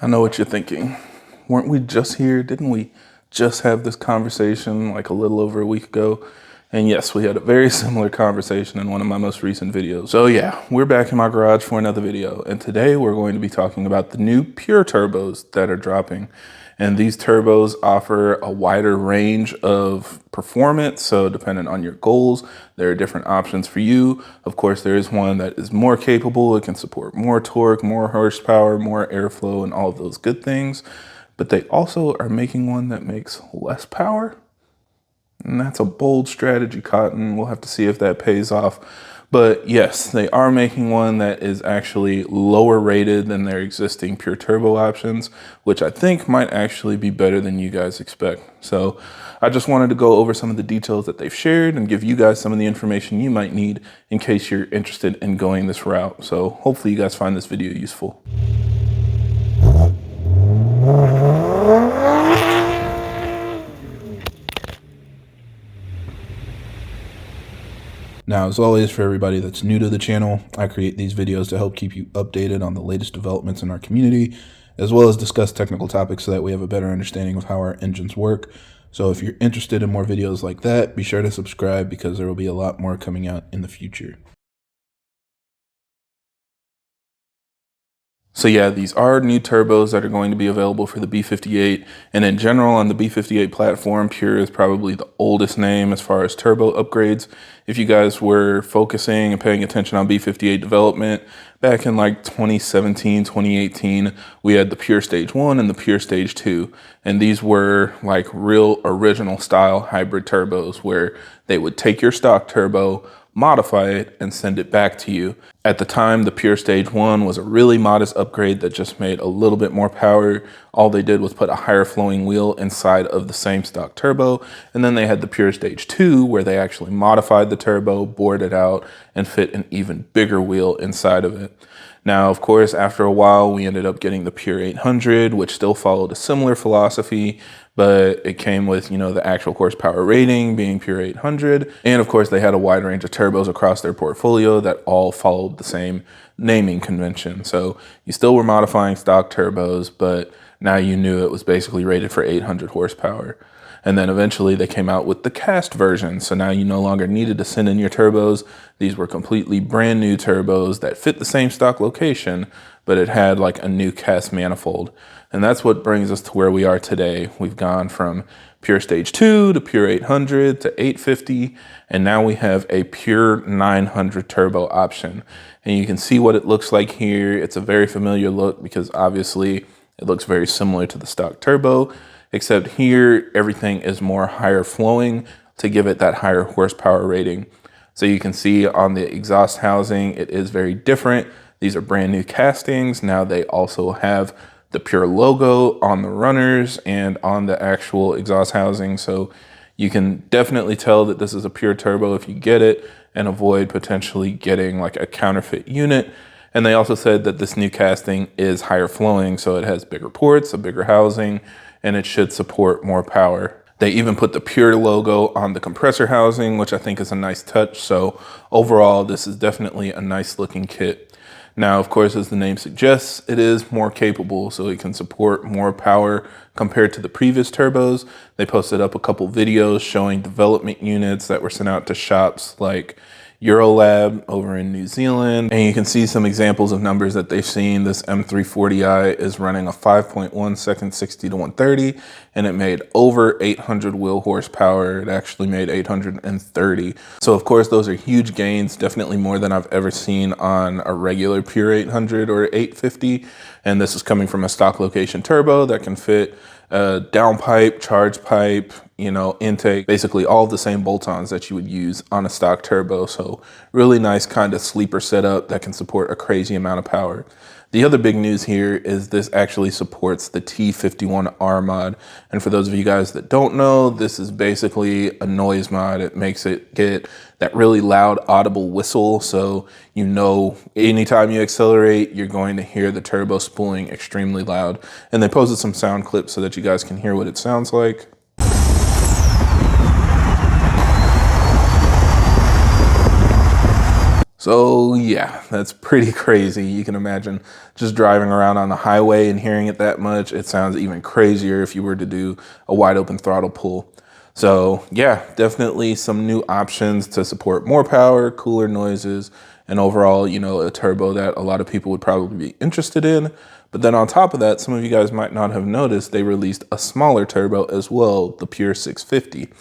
I know what you're thinking. Weren't we just here? Didn't we just have this conversation like a little over a week ago? And yes, we had a very similar conversation in one of my most recent videos. So yeah, we're back in my garage for another video. And today we're going to be talking about the new Pure turbos that are dropping. And these turbos offer a wider range of performance. So depending on your goals, there are different options for you. Of course, there is one that is more capable. It can support more torque, more horsepower, more airflow, and all of those good things. But they also are making one that makes less power. And that's a bold strategy, Cotton. We'll have to see if that pays off. But yes, they are making one that is actually lower rated than their existing pure turbo options, which I think might actually be better than you guys expect. So I just wanted to go over some of the details that they've shared and give you guys some of the information you might need in case you're interested in going this route. So hopefully you guys find this video useful. Now, as always, for everybody that's new to the channel, I create these videos to help keep you updated on the latest developments in our community, as well as discuss technical topics so that we have a better understanding of how our engines work. So if you're interested in more videos like that, be sure to subscribe because there will be a lot more coming out in the future. So yeah, these are new turbos that are going to be available for the B58, and in general on the B58 platform, Pure is probably the oldest name as far as turbo upgrades. If you guys were focusing and paying attention on B58 development, back in like 2017, 2018, we had the Pure Stage 1 and the Pure Stage 2, and these were like real original style hybrid turbos where they would take your stock turbo, modify it, and send it back to you. At the time, the Pure Stage 1 was a really modest upgrade that just made a little bit more power. All they did was put a higher flowing wheel inside of the same stock turbo. And then they had the Pure Stage 2 where they actually modified the turbo, bored it out, and fit an even bigger wheel inside of it. Now, of course, after a while, we ended up getting the Pure 800, which still followed a similar philosophy, but it came with, you know, the actual horsepower rating being Pure 800. And of course, they had a wide range of turbos across their portfolio that all followed the same naming convention. So you still were modifying stock turbos, but now you knew it was basically rated for 800 horsepower. And then eventually they came out with the cast version. So now you no longer needed to send in your turbos. These were completely brand new turbos that fit the same stock location, but it had like a new cast manifold. And that's what brings us to where we are today. We've gone from Pure Stage 2 to Pure 800 to 850, and now we have a Pure 900 turbo option. And you can see what it looks like here. It's a very familiar look because obviously it looks very similar to the stock turbo, except here everything is more higher flowing to give it that higher horsepower rating. So you can see on the exhaust housing, it is very different. These are brand new castings. Now they also have the Pure logo on the runners and on the actual exhaust housing. So you can definitely tell that this is a Pure turbo if you get it and avoid potentially getting like a counterfeit unit. And they also said that this new casting is higher flowing. So it has bigger ports, a bigger housing, and it should support more power. They even put the Pure logo on the compressor housing, which I think is a nice touch. So overall, this is definitely a nice looking kit. Now, of course, as the name suggests, it is more capable, so it can support more power compared to the previous turbos. They posted up a couple videos showing development units that were sent out to shops like Eurolab over in New Zealand, and you can see some examples of numbers that they've seen. This M340i is running a 5.1 second 60 to 130, and it made over 800 wheel horsepower. It actually made 830. So of course, those are huge gains, definitely more than I've ever seen on a regular Pure 800 or 850. And this is coming from a stock location turbo that can fit a downpipe, charge pipe, you know, intake, basically all the same bolt-ons that you would use on a stock turbo. So really nice kind of sleeper setup that can support a crazy amount of power. The other big news here is this actually supports the T51R mod. And for those of you guys that don't know, this is basically a noise mod. It makes it get that really loud audible whistle. So you know anytime you accelerate, you're going to hear the turbo spooling extremely loud. And they posted some sound clips so that you guys can hear what it sounds like. So yeah, that's pretty crazy. You can imagine just driving around on the highway and hearing it that much. It sounds even crazier if you were to do a wide open throttle pull. So yeah, definitely some new options to support more power, cooler noises, and overall, you know, a turbo that a lot of people would probably be interested in. But then on top of that, some of you guys might not have noticed they released a smaller turbo as well, the Pure650.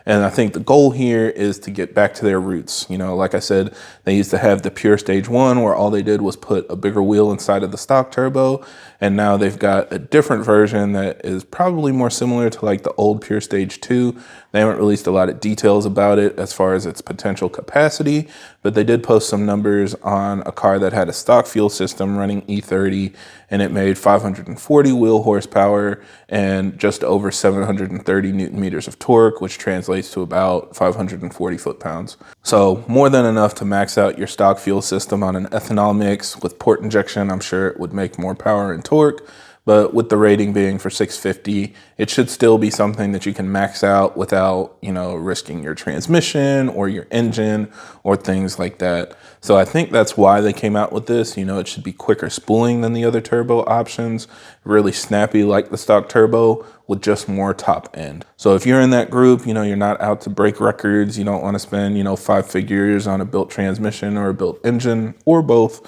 And I think the goal here is to get back to their roots. You know, like I said, they used to have the Pure Stage 1 where all they did was put a bigger wheel inside of the stock turbo. And now they've got a different version that is probably more similar to like the old Pure Stage 2. They haven't released a lot of details about it as far as its potential capacity, but they did post some numbers on a car that had a stock fuel system running E30, and it made 540 wheel horsepower and just over 730 Newton meters of torque, which translates to about 540 foot-pounds. So more than enough to max out your stock fuel system on an ethanol mix. With port injection, I'm sure it would make more power and torque, but with the rating being for 650, it should still be something that you can max out without, you know, risking your transmission or your engine or things like that. So I think that's why they came out with this. You know, it should be quicker spooling than the other turbo options, really snappy like the stock turbo with just more top end. So if you're in that group, you know, you're not out to break records, you don't want to spend, you know, 5 figures on a built transmission or a built engine or both,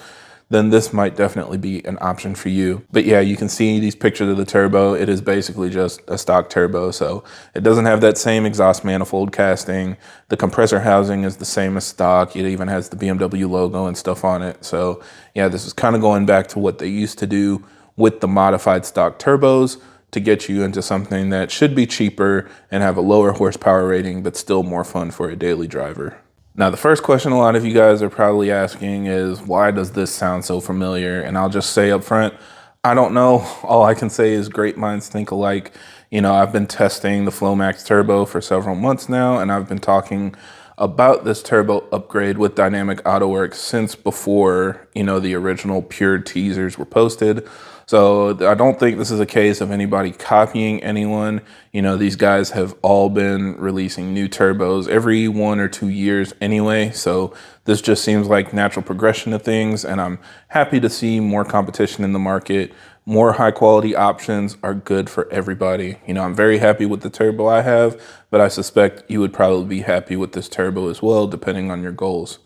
then this might definitely be an option for you. But yeah, you can see these pictures of the turbo. It is basically just a stock turbo. So it doesn't have that same exhaust manifold casting. The compressor housing is the same as stock. It even has the BMW logo and stuff on it. So yeah, this is kind of going back to what they used to do with the modified stock turbos to get you into something that should be cheaper and have a lower horsepower rating, but still more fun for a daily driver. Now, the first question a lot of you guys are probably asking is, why does this sound so familiar? And I'll just say up front, I don't know. All I can say is great minds think alike. You know, I've been testing the Flowmax Turbo for several months now, and I've been talking about this turbo upgrade with Dynamic Autowerks since before, you know, the original Pure teasers were posted. So I don't think this is a case of anybody copying anyone. You know, these guys have all been releasing new turbos every 1 or 2 years anyway. So this just seems like natural progression of things. And I'm happy to see more competition in the market. More high quality options are good for everybody. You know, I'm very happy with the turbo I have, but I suspect you would probably be happy with this turbo as well, depending on your goals.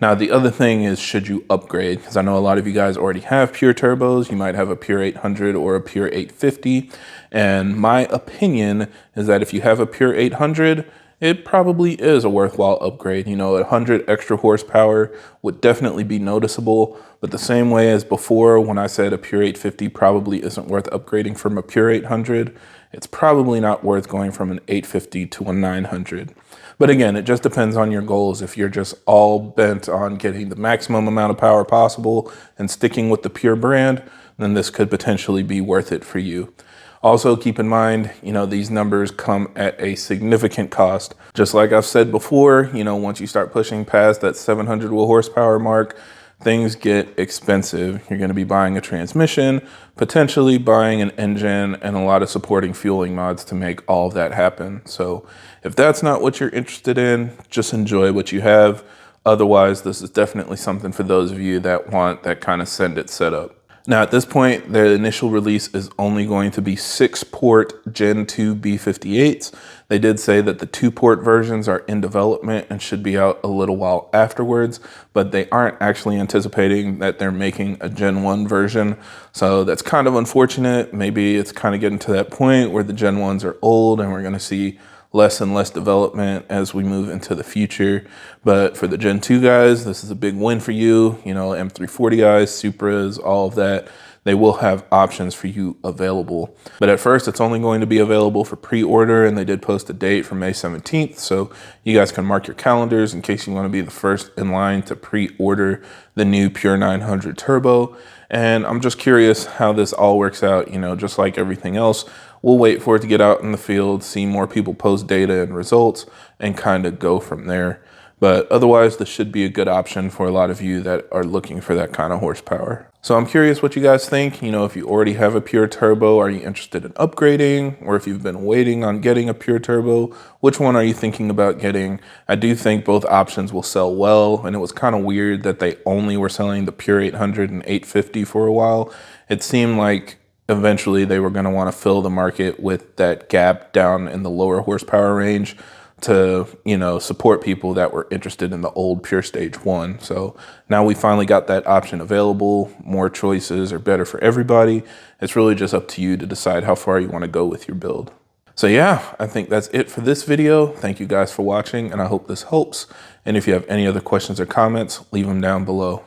Now, the other thing is, should you upgrade? Because I know a lot of you guys already have Pure turbos. You might have a Pure 800 or a Pure 850. And my opinion is that if you have a Pure 800, it probably is a worthwhile upgrade. You know, 100 extra horsepower would definitely be noticeable. But the same way as before, when I said a Pure 850 probably isn't worth upgrading from a Pure 800, it's probably not worth going from an 850 to a 900. But again, it just depends on your goals. If you're just all bent on getting the maximum amount of power possible and sticking with the Pure brand, then this could potentially be worth it for you. Also, keep in mind, you know, these numbers come at a significant cost. Just like I've said before, you know, once you start pushing past that 700 horsepower mark, things get expensive. You're going to be buying a transmission, potentially buying an engine, and a lot of supporting fueling mods to make all of that happen. So if that's not what you're interested in, just enjoy what you have. Otherwise, this is definitely something for those of you that want that kind of send it setup. Now, at this point, the initial release is only going to be 6-port Gen 2 B58s. They did say that the 2-port versions are in development and should be out a little while afterwards, but they aren't actually anticipating that they're making a Gen 1 version. So that's kind of unfortunate. Maybe it's kind of getting to that point where the Gen 1s are old and we're going to see less and less development as we move into the future. But for the Gen 2 guys, this is a big win for you. You know, M340is, Supras, all of that. They will have options for you available. But at first, it's only going to be available for pre-order, and they did post a date for May 17th. So you guys can mark your calendars in case you want to be the first in line to pre-order the new Pure900 Turbo. And I'm just curious how this all works out. You know, just like everything else, we'll wait for it to get out in the field, see more people post data and results, and kind of go from there. But otherwise, this should be a good option for a lot of you that are looking for that kind of horsepower. So I'm curious what you guys think. You know, if you already have a Pure Turbo, are you interested in upgrading? Or if you've been waiting on getting a Pure Turbo, which one are you thinking about getting? I do think both options will sell well, and it was kind of weird that they only were selling the Pure 800 and 850 for a while. It seemed like eventually they were going to want to fill the market with that gap down in the lower horsepower range to, you know, support people that were interested in the old Pure Stage 1. So now we finally got that option available. More choices are better for everybody. It's really just up to you to decide how far you want to go with your build. So yeah, I think that's it for this video. Thank you guys for watching, and I hope this helps. And if you have any other questions or comments, leave them down below.